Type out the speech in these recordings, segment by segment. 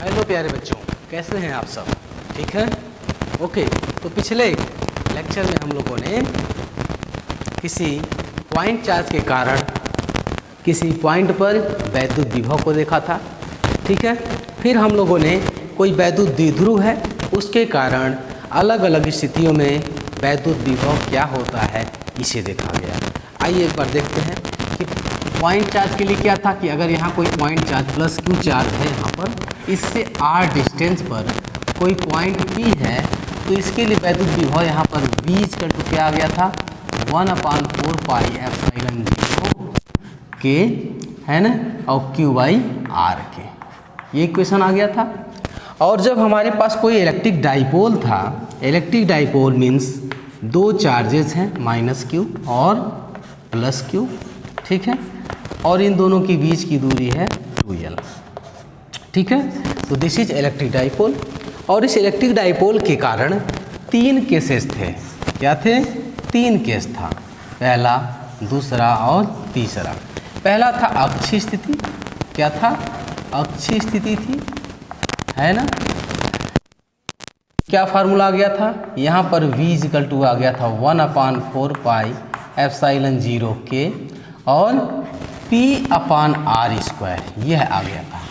Hello प्यारे बच्चों, कैसे हैं आप सब? ठीक है, ओके। तो पिछले लेक्चर में हम लोगों ने किसी पॉइंट चार्ज के कारण किसी पॉइंट पर वैद्युत विभव को देखा था। ठीक है, फिर हम लोगों ने कोई वैद्युत द्विध्रुव है, उसके कारण अलग अलग स्थितियों में वैद्युत विभव क्या होता है इसे देखा गया। आइए एक बार देखते हैं कि पॉइंट चार्ज के लिए क्या था कि अगर यहाँ कोई point charge plus Q charge है, यहाँ पर इससे r डिस्टेंस पर कोई पॉइंट P है, तो इसके लिए वैद्युत विभव यहाँ पर V = क्या आ गया था 1/4 पाई एप्सिलॉन 0 के, है ना, और Q/R के, ये इक्वेशन आ गया था। और जब हमारे पास कोई इलेक्ट्रिक डाइपोल था, इलेक्ट्रिक डाइपोल मीन्स दो चार्जेस हैं -Q और +Q, ठीक है, और इन दोनों के बीच की दूरी है 2L। ठीक है, तो दिस इज इलेक्ट्रिक डाइपोल। और इस इलेक्ट्रिक डाइपोल के कारण तीन केसेस थे। क्या थे? तीन केस था, पहला, दूसरा और तीसरा। पहला था अक्षीय स्थिति। क्या था? अक्षीय स्थिति थी, है ना। क्या फार्मूला आ गया था? यहाँ पर V = आ गया था 1/4 पाई एप्सिलॉन 0 के और P/R², यह आ गया था।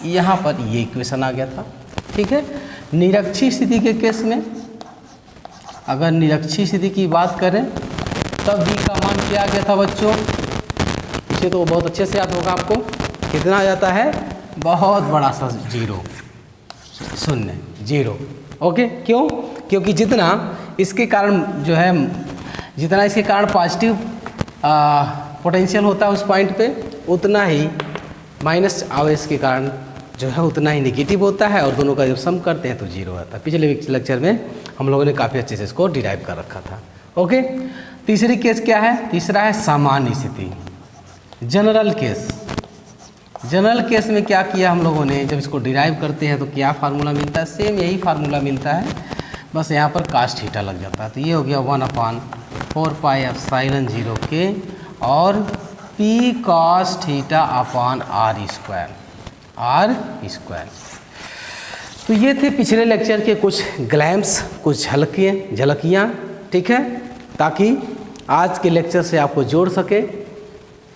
यहाँ पर ये इक्वेशन आ गया था। ठीक है, निरक्षीय स्थिति के केस में, अगर निरक्षीय स्थिति की बात करें तब V का मान क्या आ गया था बच्चों? इसे तो बहुत अच्छे से याद होगा आपको। कितना आ जाता है? बहुत बड़ा सा 0, 0। ओके, क्यों? क्योंकि जितना इसके कारण जो है, जितना इसके कारण पॉजिटिव पोटेंशियल होता है उस पॉइंट पे, उतना ही माइनस आवेश के कारण जो है उतना ही नेगेटिव होता है, और दोनों का जब सम करते हैं तो 0 आता है। पिछले लेक्चर में हम लोगों ने काफ़ी अच्छे से इसको डिराइव कर रखा था। ओके, तीसरी केस क्या है? तीसरा है सामान्य स्थिति, जनरल केस। जनरल केस में क्या किया हम लोगों ने, जब इसको डिराइव करते हैं तो क्या फार्मूला मिलता है? सेम यही फार्मूला मिलता है, बस यहाँ पर cos थीटा लग जाता है। तो ये हो गया 1/4 पाई एप्सिलॉन 0 के और P cos θ/R²। तो ये थे पिछले लेक्चर के कुछ ग्लैम्स, कुछ झलकियाँ। ठीक है, ताकि आज के लेक्चर से आपको जोड़ सके,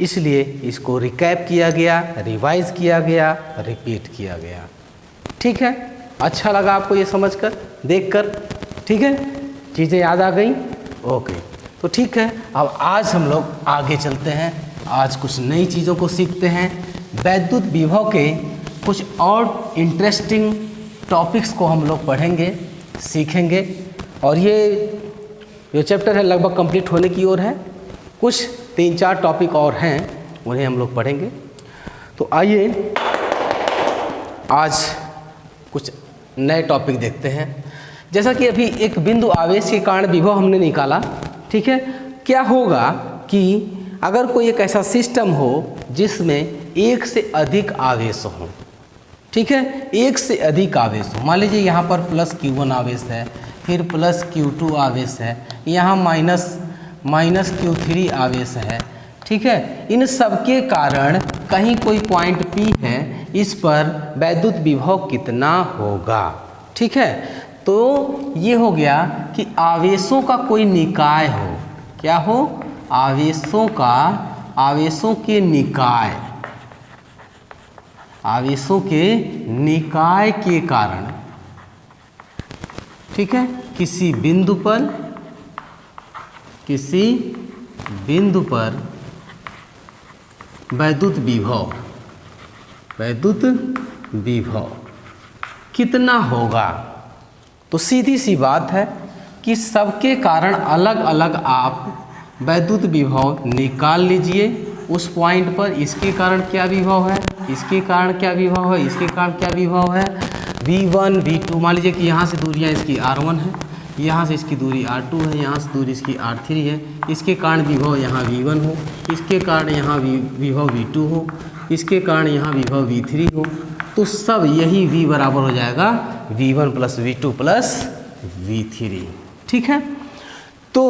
इसलिए इसको रिकैप किया गया, रिवाइज किया गया, रिपीट किया गया। ठीक है, अच्छा लगा आपको ये समझकर, देखकर? ठीक है, चीज़ें याद आ गई? ओके, तो ठीक है, अब आज हम लोग आगे चलते हैं। आज कुछ नई चीज़ों को सीखते हैं, वैद्युत विभव के कुछ और इंटरेस्टिंग टॉपिक्स को हम लोग पढ़ेंगे, सीखेंगे। और ये जो चैप्टर है लगभग कंप्लीट होने की ओर है। कुछ 3-4 टॉपिक और हैं, उन्हें हम लोग पढ़ेंगे। तो आइए आज कुछ नए टॉपिक देखते हैं। जैसा कि अभी एक बिंदु आवेश के कारण विभव हमने निकाला। ठीक है, क्या होगा कि अगर कोई एक ऐसा सिस्टम हो जिसमें एक से अधिक आवेश हो, ठीक है, एक से अधिक आवेश हो। मान लीजिए यहाँ पर +Q1 आवेश है, फिर +Q2 आवेश है, यहाँ -Q3 आवेश है। ठीक है, इन सब के कारण कहीं कोई पॉइंट P है, इस पर वैद्युत विभव कितना होगा? ठीक है, तो ये हो गया कि आवेशों का कोई निकाय हो। क्या हो? आवेशों के निकाय, आवेशों के निकाय के कारण, ठीक है, किसी बिंदु पर वैद्युत विभव कितना होगा? तो सीधी सी बात है कि सबके कारण अलग अलग आप वैद्युत विभव निकाल लीजिए उस पॉइंट पर। इसके कारण क्या विभव है, इसके कारण क्या विभव है, इसके कारण क्या विभव है, V1 V2। मान लीजिए कि यहाँ से दूरियाँ इसकी R1 है, यहाँ से इसकी दूरी R2 है, यहाँ से दूरी इसकी R3 है। इसके कारण विभव यहाँ V1 हो, इसके कारण यहाँ विभव V2 हो, इसके कारण यहाँ विभव V3 हो। तो सब यही V बराबर हो जाएगा V1 + V2 + V3। ठीक है, तो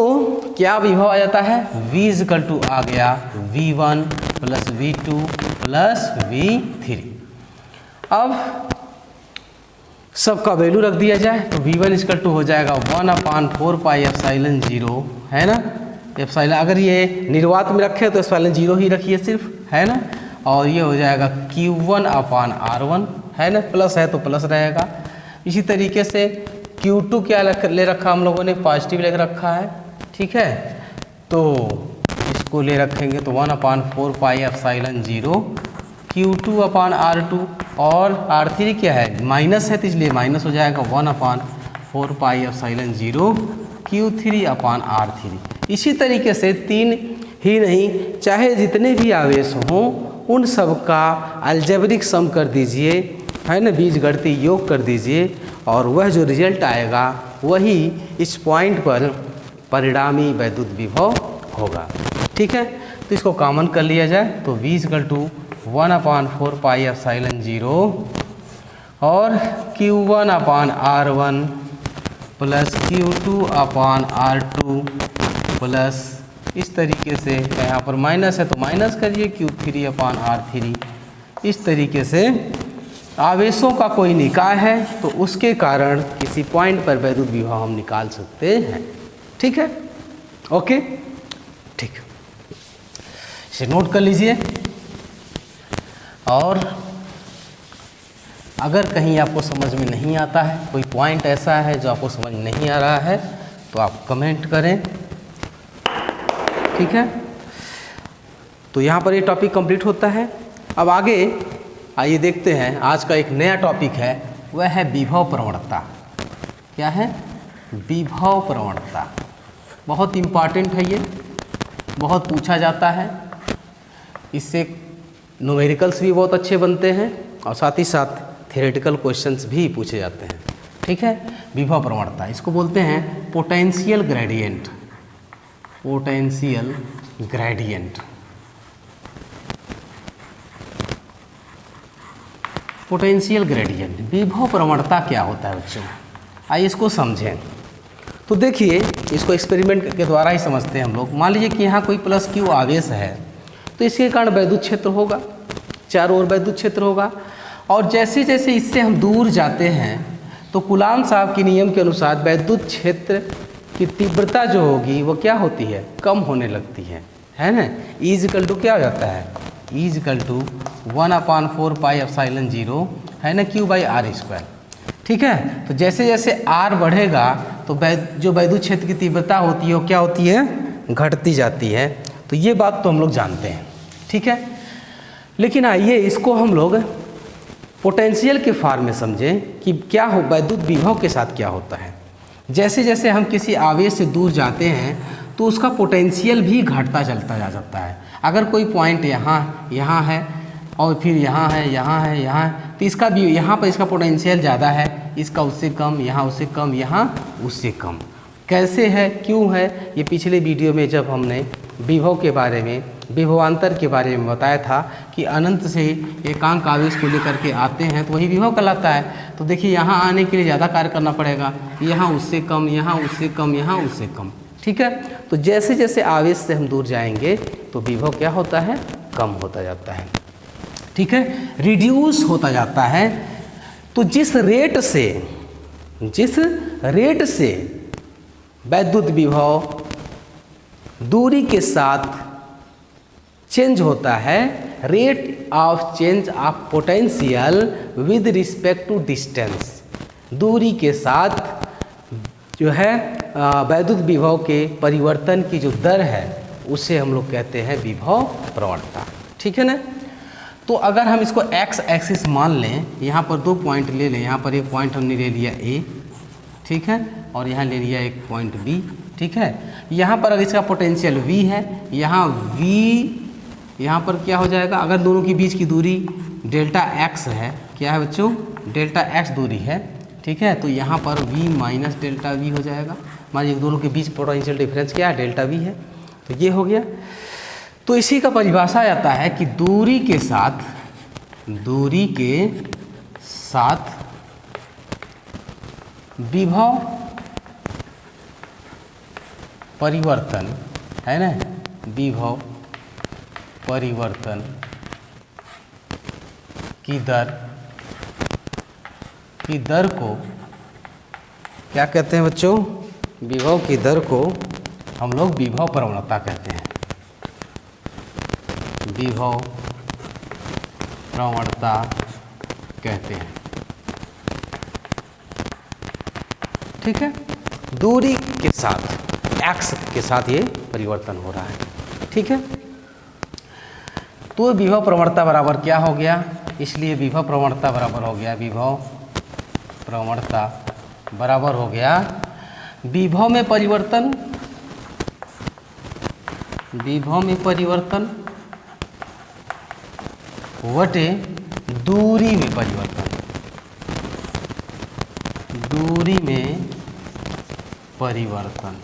क्या विभव आ जाता है? V = आ गया V1 + V2 + V3। अब सबका वैल्यू रख दिया जाए तो V1 इक्वल टू हो जाएगा 1/4 पाई एप्सिलॉन 0, है ना। एप्सिलॉन अगर ये निर्वात में रखे तो एप्सिलॉन 0 ही रखिए सिर्फ, है ना। और ये हो जाएगा Q1/R1, है ना, प्लस है तो प्लस रहेगा। इसी तरीके से Q2 क्या ले रखा हम लोगों ने, पॉजिटिव ले रखा है, ठीक है। तो इसको ले रखेंगे तो 1/4 पाई एप्सिलॉन 0 Q2/R2, और R3 क्या है, माइनस है तो इसलिए माइनस हो जाएगा 1/4 पाई एप्सिलॉन 0 Q3/R3। इसी तरीके से 3 ही नहीं, चाहे जितने भी आवेश हों उन सब का अलजेब्रिक सम कर दीजिए, है ना, बीजगणितीय योग कर दीजिए, और वह जो रिजल्ट आएगा वही इस पॉइंट पर परिणामी वैद्युत विभव होगा, ठीक है। तो इसको कॉमन कर लिया जाए तो V equal to 1/4 pi epsilon 0 और Q1/R1 प्लस Q2/R2 प्लस इस तरीके से, यहाँ पर माइनस है तो माइनस करिए Q3/R3। इस तरीके से आवेशों का कोई निकाय है तो उसके कारण किसी पॉइंट पर वैद्युत विभव हम निकाल सकते हैं, ठीक है, ओके, ठीक। इसे नोट कर लीजिए। और अगर कहीं आपको समझ में नहीं आता है, कोई पॉइंट ऐसा है जो आपको समझ नहीं आ रहा है, तो आप कमेंट करें, ठीक है। तो यहाँ पर ये टॉपिक कंप्लीट होता है। अब आगे आइए देखते हैं, आज का एक नया टॉपिक है, वह है विभव प्रवणता। क्या है? विभव प्रवणता। बहुत इम्पॉर्टेंट है ये, बहुत पूछा जाता है, इससे न्यूमेरिकल्स भी बहुत अच्छे बनते हैं और साथ ही साथ थ्योरेटिकल क्वेश्चंस भी पूछे जाते हैं, ठीक है। विभव प्रवणता, इसको बोलते हैं potential gradient. Potential gradient, potential gradient. विभव प्रवणता क्या होता है बच्चों? आइए इसको समझें। तो देखिए, इसको एक्सपेरिमेंट के द्वारा ही समझते हैं हम लोग। मान लीजिए कि यहाँ कोई प्लस Q आवेश है, तो इसके कारण वैद्युत क्षेत्र होगा, चारों ओर वैद्युत क्षेत्र होगा। और जैसे जैसे इससे हम दूर जाते हैं तो कूलाम साहब के नियम के अनुसार वैद्युत क्षेत्र की तीव्रता जो होगी वो क्या होती है? कम होने लगती है ना। E इक्वल टू क्या हो जाता है? E equal to 1/4 pi epsilon 0, है ना, Q/R², ठीक है। तो जैसे जैसे R बढ़ेगा तो जो वैद्युत क्षेत्र की तीव्रता होती है वो क्या होती है? घटती जाती है। तो ये बात तो हम लोग जानते हैं, ठीक है। लेकिन आइए इसको हम लोग पोटेंशियल के फॉर्म में समझें कि क्या हो, वैद्युत विभव के साथ क्या होता है। जैसे जैसे हम किसी आवेश से दूर जाते हैं तो उसका पोटेंशियल भी घटता चलता जा सकता है। अगर कोई पॉइंट यहाँ है और फिर यहाँ है, तो इसका भी यहाँ पर इसका पोटेंशियल ज़्यादा है, इसका उससे कम, यहाँ उससे कम, यहाँ उससे कम। कैसे है, क्यों है, ये पिछले वीडियो में जब हमने विभव के बारे में, विभवांतर के बारे में बताया था कि अनंत से एकांक आवेश को लेकर के आते हैं तो वही विभव कहलाता है। तो देखिए, यहाँ आने के लिए ज़्यादा कार्य करना पड़ेगा, यहाँ उससे कम, यहाँ उससे कम, यहाँ उससे कम, ठीक है। तो जैसे जैसे आवेश से हम दूर जाएंगे तो विभव क्या होता है? कम होता जाता है, ठीक है, रिड्यूस होता जाता है। तो जिस रेट से वैद्युत विभव दूरी के साथ चेंज होता है, rate of change of potential with respect to distance, दूरी के साथ जो है वैद्युत विभव के परिवर्तन की जो दर है उसे हम लोग कहते हैं विभव प्रवणता, ठीक है ना। तो अगर हम इसको एक्स एक्सिस मान लें, यहाँ पर 2 पॉइंट ले लें, यहाँ पर एक पॉइंट हमने ले लिया A, ठीक है, और यहाँ ले लिया एक पॉइंट B, ठीक है। यहाँ पर अगर इसका पोटेंशियल V है, यहाँ V, यहाँ पर क्या हो जाएगा? अगर दोनों के बीच की दूरी डेल्टा x है, क्या है बच्चों? डेल्टा x दूरी है, ठीक है। तो यहाँ पर V माइनस डेल्टा V हो जाएगा। मान लीजिए दोनों के बीच पोटेंशियल डिफरेंस क्या है? डेल्टा V है। तो ये हो गया। तो इसी का परिभाषा आता है कि दूरी के साथ विभव परिवर्तन, है ना, विभव परिवर्तन की दर की दर को क्या कहते हैं बच्चों? विभव की दर को हम लोग विभव प्रवणता कहते हैं। विभव प्रवणता कहते हैं। ठीक है, दूरी के साथ एक्स के साथ ये परिवर्तन हो रहा है। ठीक है, तो विभव प्रवणता बराबर क्या हो गया? इसलिए विभव प्रवणता बराबर हो गया, विभव प्रवणता बराबर हो गया विभव में परिवर्तन, विभव में परिवर्तन वटे दूरी में परिवर्तन, दूरी में परिवर्तन।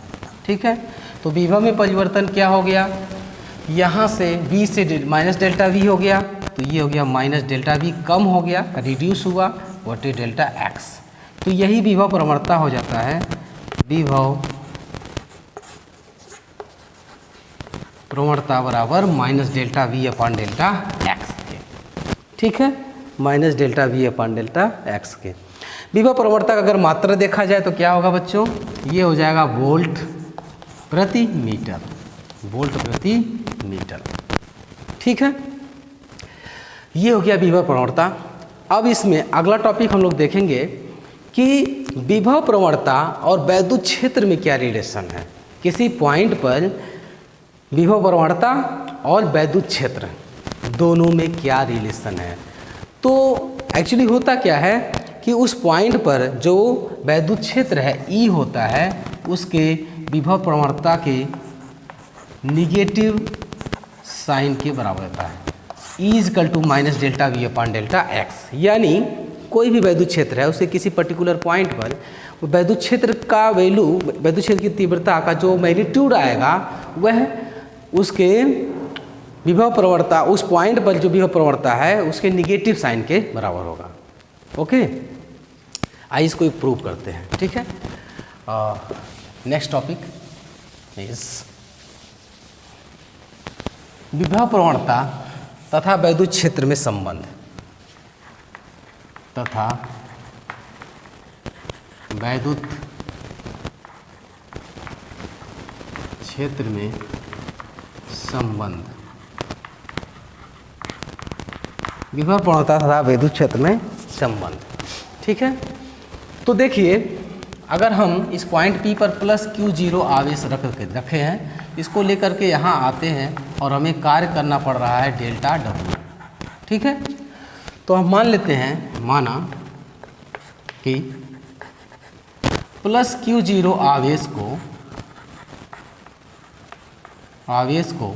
ठीक है, तो विभव में परिवर्तन क्या हो गया? यहाँ से v से माइनस डेल्टा v हो गया, तो ये हो गया माइनस डेल्टा v, कम हो गया, रिड्यूस हुआ, वटे डेल्टा x। तो यही विभव प्रवणता हो जाता है, विभव प्रवणता बराबर minus delta v upon delta x के। ठीक है, minus delta v upon delta x के। विभव प्रवणता का अगर मात्रा देखा जाए तो क्या होगा बच्चों? ये हो जाएगा वोल्ट प्रति मीटर, वोल्ट प्रति मीटर। ठीक है, ये हो गया विभव प्रवणता। अब इसमें अगला टॉपिक हम लोग देखेंगे कि विभव प्रवणता और वैद्युत क्षेत्र में क्या रिलेशन है। किसी पॉइंट पर विभव प्रवणता और वैद्युत क्षेत्र दोनों में क्या रिलेशन है। तो एक्चुअली होता क्या है कि उस पॉइंट पर जो वैद्युत क्षेत्र है E होता है, उसके विभव प्रवणता के निगेटिव साइन के बराबर होता है। E equal to minus delta v upon delta x। यानी कोई भी वैद्युत क्षेत्र है, उसे किसी पर्टिकुलर पॉइंट पर वैद्युत क्षेत्र का वैल्यू, वैद्युत क्षेत्र की तीव्रता का जो मैग्नीट्यूड आएगा वह उसके विभव प्रवणता, उस पॉइंट पर जो विभव प्रवणता है उसके निगेटिव साइन के बराबर होगा। ओके, आइए इसको प्रूव करते हैं। ठीक है, नेक्स्ट टॉपिक इज विभव प्रवणता तथा वैद्युत क्षेत्र में संबंध, तथा वैद्युत क्षेत्र में संबंध, विभव प्रवणता तथा वैद्युत क्षेत्र में संबंध। ठीक है, तो देखिए अगर हम इस पॉइंट P पर प्लस Q0 आवेश रखे हैं, इसको लेकर के यहाँ आते हैं और हमें कार्य करना पड़ रहा है डेल्टा W। ठीक है, तो हम मान लेते हैं, माना कि प्लस Q0 आवेश को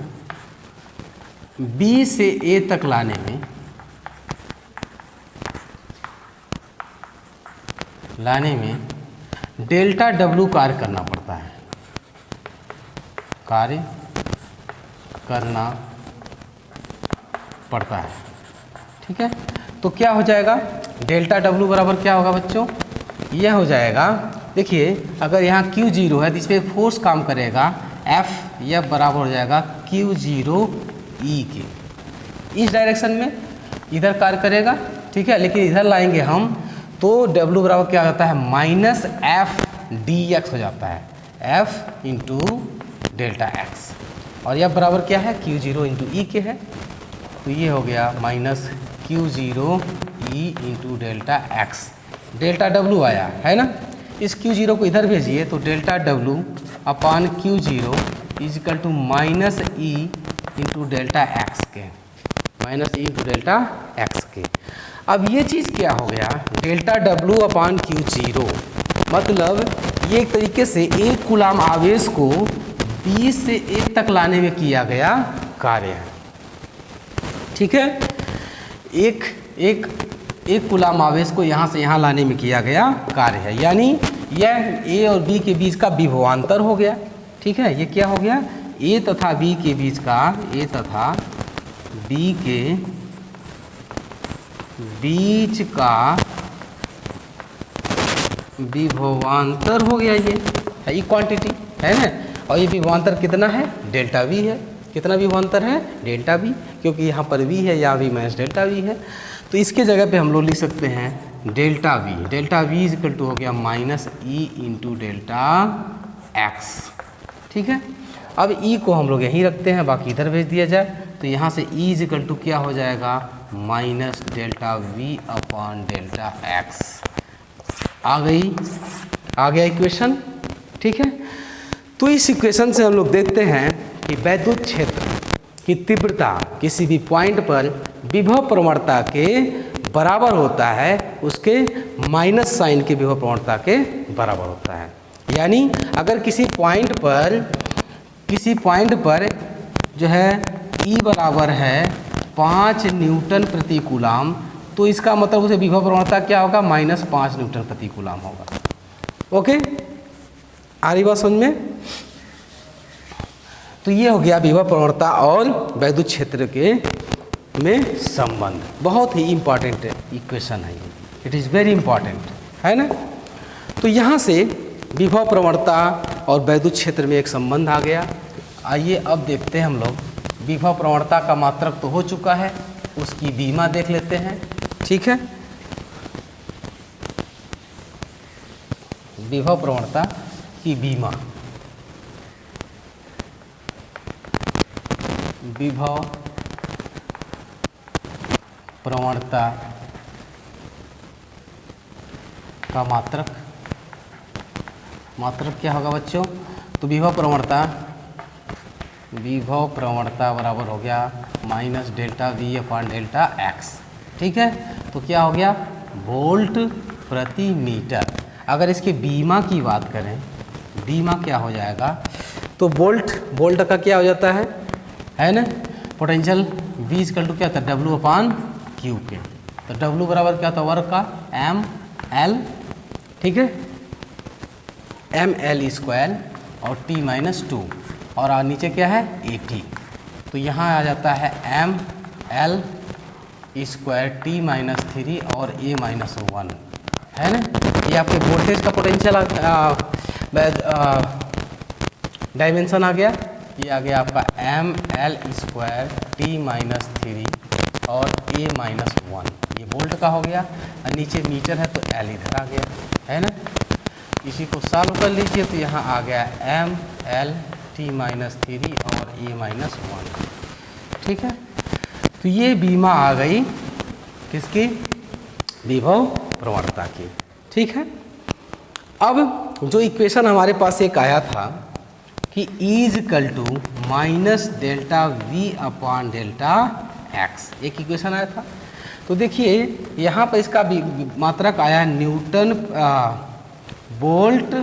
B से A तक लाने में डेल्टा W कार्य करना पड़ता है, कार्य करना पड़ता है। ठीक है, तो क्या हो जाएगा? डेल्टा W बराबर क्या होगा बच्चों? यह हो जाएगा, देखिए अगर यहाँ Q0 है तो इस पर फोर्स काम करेगा F, यह बराबर हो जाएगा Q0E के। इस डायरेक्शन में इधर कार्य करेगा। ठीक है, लेकिन इधर लाएंगे हम तो W बराबर क्या होता है? माइनस F dx हो जाता है, F इंटू डेल्टा x। और यह बराबर क्या है? Q0 इंटू E के है, तो ये हो गया minus Q0E into delta x। Delta W आया है ना, इस Q0 को इधर भेजिए तो delta W upon Q0 equal to minus E into delta x के, minus E into delta x के। अब ये चीज़ क्या हो गया? डेल्टा W अपान Q0, मतलब ये एक तरीके से एक कूलाम आवेश को B से A तक लाने में किया गया कार्य है। ठीक है, एक कूलाम आवेश को यहाँ से यहाँ लाने में किया गया कार्य है, यानी यह A और B के बीच का विभवांतर हो गया। ठीक है, ये क्या हो गया? A तथा B के बीच का, A तथा B के बीच का विभवांतर हो गया। ये क्वांटिटी है ना, और ये विभवांतर कितना है? डेल्टा V है। कितना विभवांतर है? डेल्टा V, क्योंकि यहाँ पर V है, यहाँ भी माइनस डेल्टा V है। तो इसके जगह पे हम लोग लिख सकते हैं delta v. Delta v is equal to हो गया minus E into delta x. ठीक है, अब ई को हम लोग यहीं रखते हैं, बाकी इधर भेज दिया जाए, तो यहाँ से ई इज इक्वल टू क्या हो जाएगा, minus delta v upon delta x. आ गया इक्वेशन। ठीक है, तो इस इक्वेशन से हम लोग देखते हैं कि वैद्युत क्षेत्र की तीव्रता किसी भी पॉइंट पर विभव प्रवणता के बराबर होता है, उसके माइनस साइन के विभव प्रवणता के बराबर होता है। यानी अगर किसी पॉइंट पर जो है E बराबर है 5 न्यूटन प्रति कूलाम, तो इसका मतलब उसे विभव प्रवणता क्या होगा, माइनस 5 न्यूटन प्रति कूलाम होगा। ओके, आ रही बात समझ में? तो ये हो गया विभव प्रवणता और वैद्युत क्षेत्र के में संबंध। बहुत ही इम्पॉर्टेंट इक्वेशन है ये, इट इज़ वेरी इम्पॉर्टेंट, है ना। तो यहाँ से विभव प्रवणता और वैद्युत क्षेत्र में एक संबंध आ गया। आइए अब देखते हैं हम लोग, विभव प्रवणता का मात्रक तो हो चुका है, उसकी बीमा देख लेते हैं। ठीक है, विभव प्रवणता की बीमा, विभव प्रवणता का मात्रक क्या होगा बच्चों, तो विभव प्रवणता बराबर हो गया minus delta v upon delta x. ठीक है, तो क्या हो गया, वोल्ट प्रति मीटर। अगर इसके बीमा की बात करें, बीमा क्या हो जाएगा, तो वोल्ट का क्या हो जाता है ना, पोटेंशियल V इक्वल टू क्या था, W अपॉन क्यू के। तो W बराबर क्या था, वर्क का एम एल। ठीक है, एम एल स्क्वायर और T माइनस 2, और नीचे क्या है, AT। तो यहाँ आ जाता है M L square T minus 3 और A माइनस 1, है ना। ये आपके वोल्टेज का पोटेंशियल डायमेंशन आ गया। ये आ गया आपका M L square T minus 3 और A माइनस 1, ये वोल्ट का हो गया। और नीचे मीटर है तो L इधर आ गया, है ना। इसी को सॉल्व कर लीजिए तो यहाँ आ गया एम एल T माइनस 3 और A माइनस 1। ठीक है, तो ये बीमा आ गई किसकी, विभव प्रवणता की। ठीक है, अब जो इक्वेशन हमारे पास एक आया था कि E is equal to minus delta v upon delta x, एक इक्वेशन आया था। तो देखिए यहाँ पर इसका मात्रक आया न्यूटन वोल्ट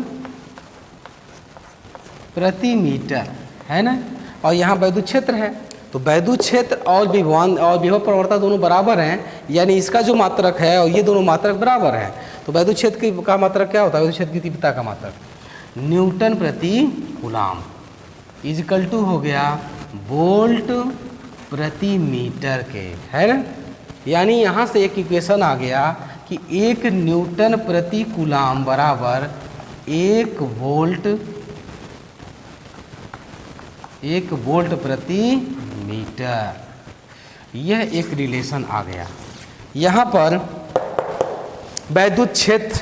प्रति मीटर, है ना। और यहाँ वैद्युत क्षेत्र है, तो वैद्युत क्षेत्र और विभव प्रवणता दोनों बराबर हैं, यानी इसका जो मात्रक है और ये दोनों मात्रक बराबर हैं। तो वैद्युत क्षेत्र का मात्रक क्या होता है, वैद्युत क्षेत्र की तीव्रता का मात्रक न्यूटन प्रति कूलाम इज इक्वल टू हो गया वोल्ट प्रति मीटर के, है ना। यानी यहाँ से एक इक्वेशन आ गया कि 1 न्यूटन प्रति कूलाम बराबर 1 वोल्ट प्रति मीटर। यह एक रिलेशन आ गया। यहाँ पर वैद्युत क्षेत्र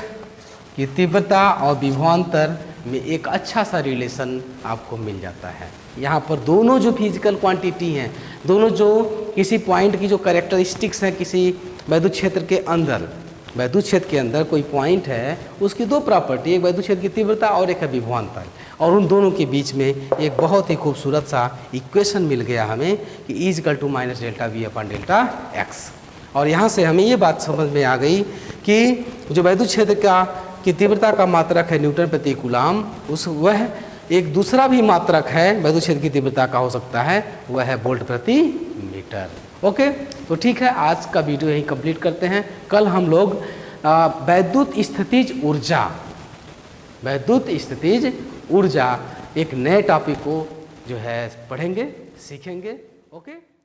की तीव्रता और विभवांतर में एक अच्छा सा रिलेशन आपको मिल जाता है। यहाँ पर दोनों जो फिजिकल क्वांटिटी हैं, दोनों जो किसी पॉइंट की जो कैरेक्टरिस्टिक्स हैं, किसी वैद्युत क्षेत्र के अंदर, वैद्युत क्षेत्र के अंदर कोई पॉइंट है, उसकी दो प्रॉपर्टी, एक वैद्युत क्षेत्र की तीव्रता और एक है विभवांतर, और उन दोनों के बीच में एक बहुत ही खूबसूरत सा इक्वेशन मिल गया हमें कि E is equal to minus delta v upon delta x. और यहाँ से हमें ये बात समझ में आ गई कि जो वैद्युत क्षेत्र की तीव्रता का मात्रक है न्यूटन प्रति कूलाम, वह एक दूसरा भी मात्रक है वैद्युत क्षेत्र की तीव्रता का हो सकता है, वह है वोल्ट प्रति मीटर। ओके, तो ठीक है, आज का वीडियो यहीं कंप्लीट करते हैं। कल हम लोग वैद्युत स्थितिज ऊर्जा एक नए टॉपिक को जो है पढ़ेंगे, सीखेंगे। ओके।